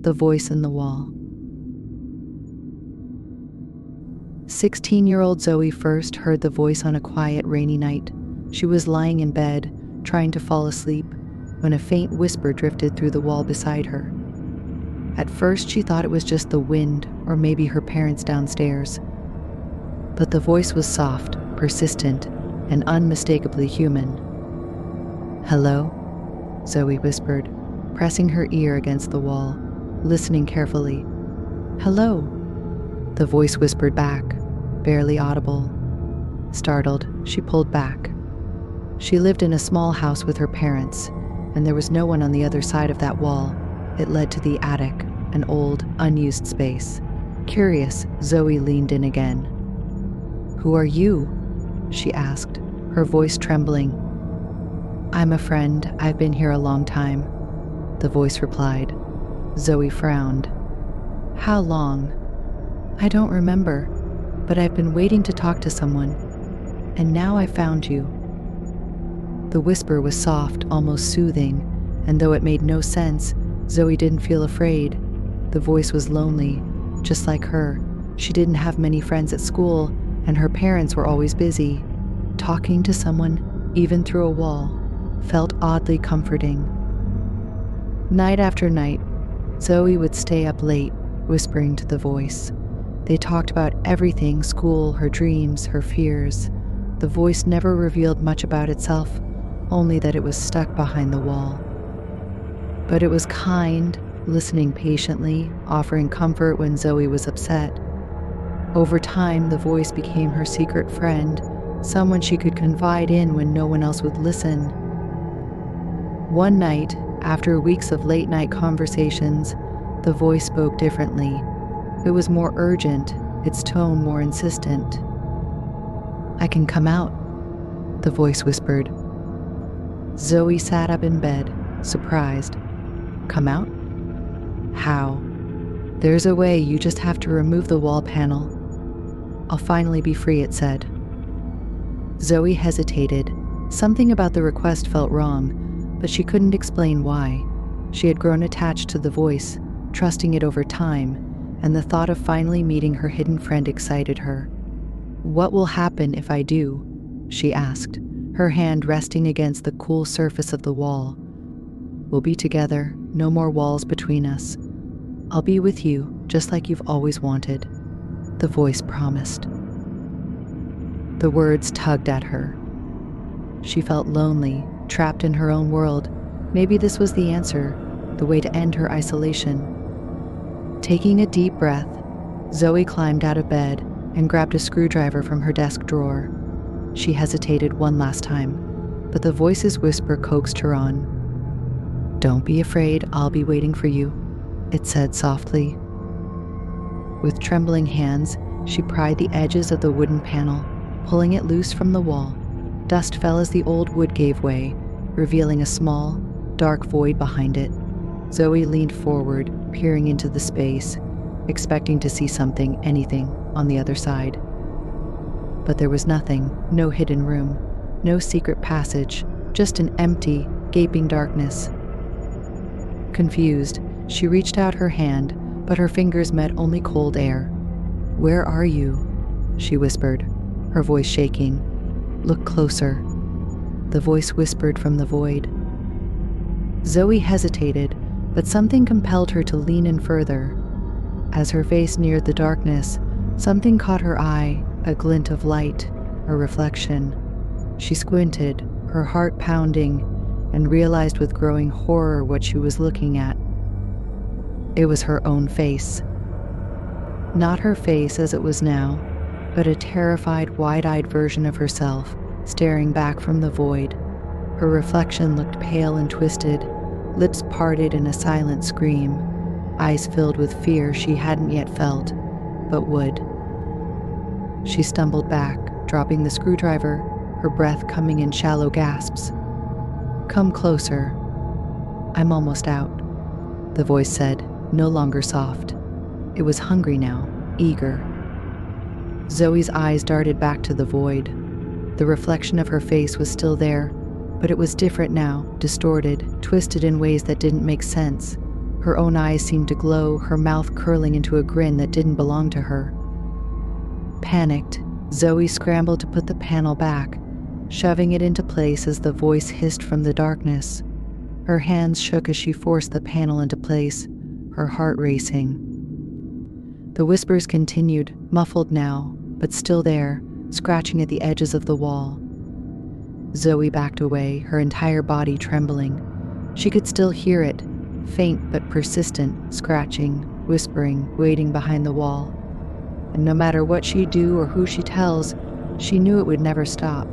The voice in the wall. 16-year-old Zoe first heard the voice on a quiet, rainy night. She was lying in bed, trying to fall asleep, when a faint whisper drifted through the wall beside her. At first, she thought it was just the wind or maybe her parents downstairs. But the voice was soft, persistent, and unmistakably human. "Hello?" Zoe whispered, pressing her ear against the wall, listening carefully. "Hello," the voice whispered back, barely audible. Startled, she pulled back. She lived in a small house with her parents, and there was no one on the other side of that wall. It led to the attic, an old, unused space. Curious, Zoe leaned in again. "Who are you?" she asked, her voice trembling. "I'm a friend. I've been here a long time," the voice replied. Zoe frowned. "How long?" "I don't remember, but I've been waiting to talk to someone, and now I found you." The whisper was soft, almost soothing, and though it made no sense, Zoe didn't feel afraid. The voice was lonely, just like her. She didn't have many friends at school, and her parents were always busy. Talking to someone, even through a wall, felt oddly comforting. Night after night, Zoe would stay up late, whispering to the voice. They talked about everything: school, her dreams, her fears. The voice never revealed much about itself, only that it was stuck behind the wall. But it was kind, listening patiently, offering comfort when Zoe was upset. Over time, the voice became her secret friend, someone she could confide in when no one else would listen. One night, after weeks of late-night conversations, the voice spoke differently. It was more urgent, its tone more insistent. "I can come out," the voice whispered. Zoe sat up in bed, surprised. "Come out? How?" "There's a way, you just have to remove the wall panel." "I'll finally be free," it said. Zoe hesitated. Something about the request felt wrong, but she couldn't explain why. She had grown attached to the voice, trusting it over time, and the thought of finally meeting her hidden friend excited her. "What will happen if I do?" she asked, her hand resting against the cool surface of the wall. "We'll be together, no more walls between us. I'll be with you, just like you've always wanted," the voice promised. The words tugged at her. She felt lonely, trapped in her own world. Maybe this was the answer, the way to end her isolation. Taking a deep breath, Zoe climbed out of bed and grabbed a screwdriver from her desk drawer. She hesitated one last time, but the voice's whisper coaxed her on. "Don't be afraid, I'll be waiting for you," it said softly. With trembling hands, she pried the edges of the wooden panel, pulling it loose from the wall. Dust fell as the old wood gave way, revealing a small, dark void behind it. Zoe leaned forward, peering into the space, expecting to see something, anything, on the other side. But there was nothing, no hidden room, no secret passage, just an empty, gaping darkness. Confused, she reached out her hand, but her fingers met only cold air. "Where are you?" she whispered, her voice shaking. "Look closer," the voice whispered from the void. Zoe hesitated, but something compelled her to lean in further. As her face neared the darkness, something caught her eye, a glint of light, a reflection. She squinted, her heart pounding, and realized with growing horror what she was looking at. It was her own face. Not her face as it was now, but a terrified, wide-eyed version of herself, staring back from the void. Her reflection looked pale and twisted, lips parted in a silent scream, eyes filled with fear she hadn't yet felt, but would. She stumbled back, dropping the screwdriver, her breath coming in shallow gasps. "Come closer." "I'm almost out," the voice said, no longer soft. It was hungry now, eager. Zoe's eyes darted back to the void. The reflection of her face was still there, but it was different now, distorted, twisted in ways that didn't make sense. Her own eyes seemed to glow, her mouth curling into a grin that didn't belong to her. Panicked, Zoe scrambled to put the panel back, shoving it into place as the voice hissed from the darkness. Her hands shook as she forced the panel into place, her heart racing. The whispers continued, muffled now, but still there, scratching at the edges of the wall. Zoe backed away, her entire body trembling. She could still hear it, faint but persistent, scratching, whispering, waiting behind the wall. And no matter what she do or who she tells, she knew it would never stop.